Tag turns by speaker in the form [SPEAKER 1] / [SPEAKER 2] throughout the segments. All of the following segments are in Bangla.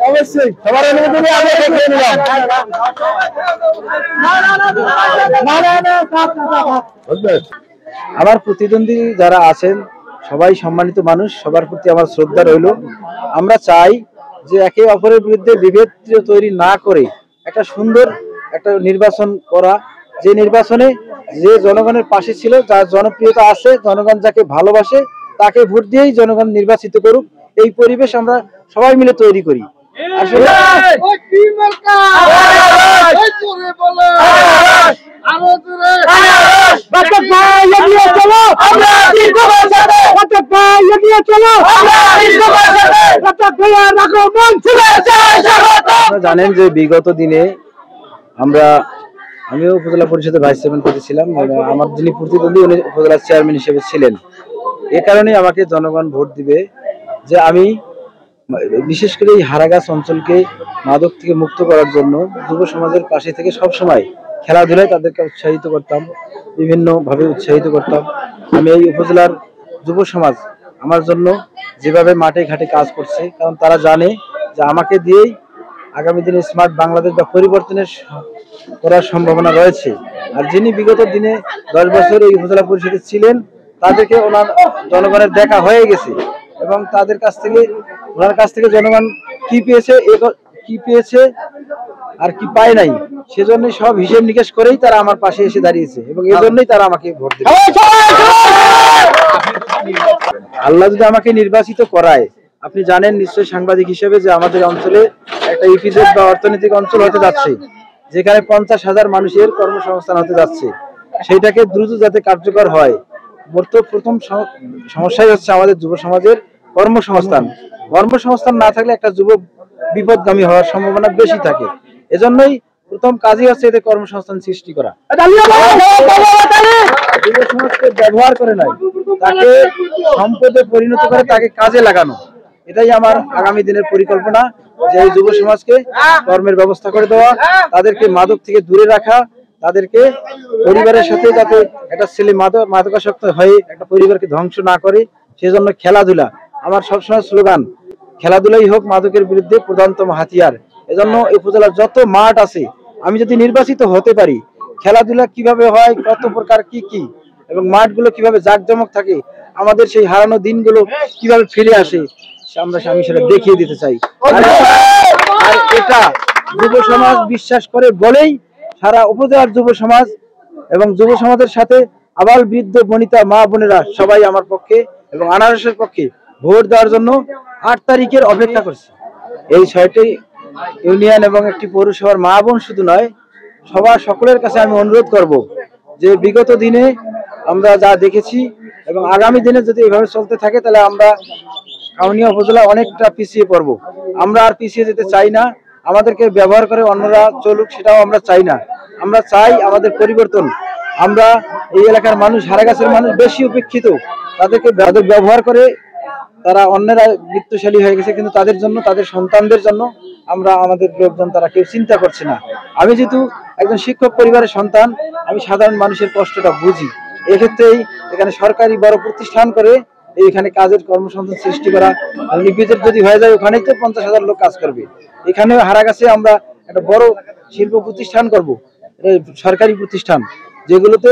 [SPEAKER 1] অবশ্যই সবার আমার প্রতিদ্বন্দ্বী যারা আছেন সবাই সম্মানিত মানুষ, সবার প্রতি আমার শ্রদ্ধা রইল। আমরা চাই যে একে অপরের বিরুদ্ধে বিভেদ তৈরি না করে একটা সুন্দর একটা নির্বাচন করা, যে নির্বাচনে যে জনগণের পাশে ছিল, যার জনপ্রিয়তা আছে, জনগণ যাকে ভালোবাসে তাকে ভোট দিয়েই জনগণ নির্বাচিত করুক, এই পরিবেশ আমরা সবাই মিলে তৈরি করি। আসলে জানেন যে বিগত দিনে আমিও উপজেলা পরিষদের ভাইস চেয়ারম্যান পদে ছিলাম, আমার যিনি প্রতিদ্বন্দ্বী উনি উপজেলার চেয়ারম্যান হিসেবে ছিলেন। এ কারণে আমাকে জনগণ ভোট দিবে যে আমি বিশেষ করে এই হারাগাছ অঞ্চলকে মাদক থেকে মুক্ত করার জন্য যুব সমাজের পাশে থেকে সবসময় খেলাধুলায় তাদেরকে উৎসাহিত করতাম, বিভিন্নভাবে উৎসাহিত করতাম। আমি এই উপজেলার যুব সমাজ আমার জন্য যেভাবে মাঠে ঘাটে কাজ করছে, কারণ তারা জানে যে আমাকে দিয়েই আগামী দিনে স্মার্ট বাংলাদেশ বা পরিবর্তনের করার সম্ভাবনা রয়েছে। আর যিনি বিগত দিনে 10 বছর এই উপজেলা পরিষদে ছিলেন তাদেরকে ওনার জনগণের দেখা হয়ে গেছে, এবং ওনার কাছ থেকে জনগণ কি পেয়েছে আর কি পায় নাই, সেজন্য সব হিসেব নিকেশ করেই তারা আমার পাশে এসে দাঁড়িয়েছে, এবং এই জন্যই তারা আমাকে ভোট দেবে। আল্লাহ যদি আমাকে নির্বাচিত করায়, আপনি জানেন নিশ্চয়ই সাংবাদিক হিসেবে যে আমাদের অঞ্চলে একটা ইপিজেড বা অর্থনৈতিক অঞ্চল হতে যাচ্ছে, যেখানে 50,000 মানুষের কর্মসংস্থান হতে যাচ্ছে। সেইটাকে দ্রুত যাতে কার্যকর হয়, প্রথম সমস্যাই হচ্ছে আমাদের যুব সমাজের কর্মসংস্থান না থাকলে একটা যুবক বিপদগামী হওয়ার সম্ভাবনা বেশি থাকে। এজন্যই প্রথম কাজই হচ্ছে এদের কর্মসংস্থান সৃষ্টি করা। যুব সমাজকে ব্যবহার করে নয়, তাকে সম্পদে পরিণত করে তাকে কাজে লাগানো, এটাই আমার আগামী দিনের পরিকল্পনা। যে এই যুব সমাজকে কর্মের ব্যবস্থা করে দেওয়া, তাদেরকে মাদক থেকে দূরে রাখা, তাদেরকে পরিবারের সাথে যাতে একটা ছেলে মাদকাসক্ত হয়ে একটা পরিবারকে ধ্বংস না করে, সেজন্য খেলাধুলা আমার সবসময় স্লোগান, খেলাধুলাই হোক মাদকের বিরুদ্ধে প্রধানতম হাতিয়ার। এজন্য এই উপজেলার যত মাঠ আছে, আমি যদি নির্বাচিত হতে পারি, খেলাধুলা কিভাবে হয়, কত প্রকার কি এবং মাঠগুলো কিভাবে জাঁকজমক থাকে, আমাদের সেই হারানো দিনগুলো কিভাবে ফিরে আসে, আমি সেটা দেখিয়ে দিতে চাই। আর এটা যুব সমাজ বিশ্বাস করে বলেই সারা উপজেলার যুব সমাজ এবং যুব সমাজের সাথে আবাল বৃদ্ধ বনিতা মা বোনেরা সবাই আমার পক্ষে এবং আনারসের পক্ষে ভোট দেওয়ার জন্য 8 তারিখের অপেক্ষা করছে। এই 6টি ইউনিয়ন এবং একটি পৌরসভার মা বোন শুধু নয়, সকলের কাছে আমি অনুরোধ করব যে বিগত দিনে আমরা যা দেখেছি এবং আগামী দিনে যদি এভাবে চলতে থাকে, তাহলে আমরা কাউনিয়া উপজেলা অনেকটা পিছিয়ে পড়ব। আমরা আর পিছিয়ে যেতে চাই না। আমাদেরকে ব্যবহার করে অন্যরা চলুক, সেটাও আমরা চাই না। আমরা চাই আমাদের পরিবর্তন। আমরা এই এলাকার মানুষ, হারাগাছের মানুষ বেশি উপেক্ষিত, তাদেরকে ব্যবহার করে তারা অন্যরা বৃত্তশালী হয়ে গেছে, কিন্তু তাদের জন্য, তাদের সন্তানদের জন্য আমাদের লোকজন তারা কেউ চিন্তা করছে না। আমি যেহেতু একজন শিক্ষক পরিবারের সন্তান, আমি সাধারণ মানুষের কষ্টটা বুঝি। এক্ষেত্রেই এখানে সরকারি বড় প্রতিষ্ঠান করে এইখানে কাজের কর্মসংস্থান সৃষ্টি করা, নির্বিচার যদি হয়ে যায় ওখানেই তো 50,000 লোক কাজ করবে। এখানেও হারাগাছে আমরা একটা বড় শিল্প প্রতিষ্ঠান করব, সরকারি প্রতিষ্ঠান, যেগুলোতে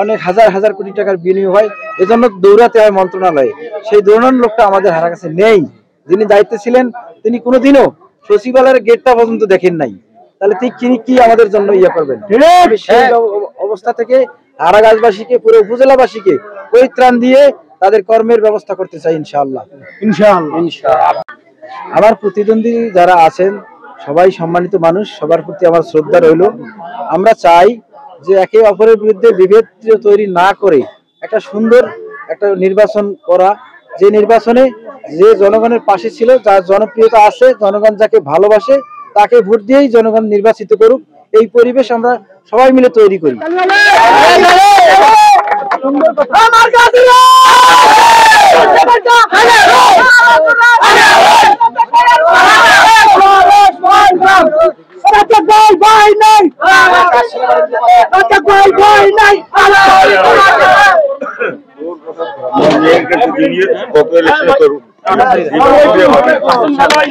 [SPEAKER 1] অনেক হাজার কোটি টাকার বিনিয়োগ হয়। এজন্য দৌড়াতে হয় মন্ত্রণালয়ে। সেই দৌড়ানোর লোকটা আমাদের হারাগাছে নেই। যিনি দায়িত্বে ছিলেন তিনি কোনোদিনও সচিবালয়ের গেটটা পর্যন্ত দেখেন নাই, তাহলে তিনি কি আমাদের জন্য করবেন? সেই অবস্থা থেকে হারাগাছবাসীকে, পুরো উপজেলাবাসীকে পরিত্রাণ দিয়ে তাদের কর্মের ব্যবস্থা করতে চাই ইনশাআল্লাহ। আমার প্রতিদ্বন্দ্বী যারা আছেন সবাই সম্মানিত মানুষ, সবার প্রতি আমার শ্রদ্ধা রইল। আমরা চাই যে একে অপরের বিরুদ্ধে বিভেদ তৈরি না করে একটা সুন্দর একটা নির্বাচন করা, যে নির্বাচনে যে জনগণের পাশে ছিল, যার জনপ্রিয়তা আছে, জনগণ যাকে ভালোবাসে তাকে ভোট দিয়েই জনগণ নির্বাচিত করুক, এই পরিবেশ আমরা সবাই মিলে তৈরি করি।
[SPEAKER 2] গত ইলেকশনে তো
[SPEAKER 1] ভাই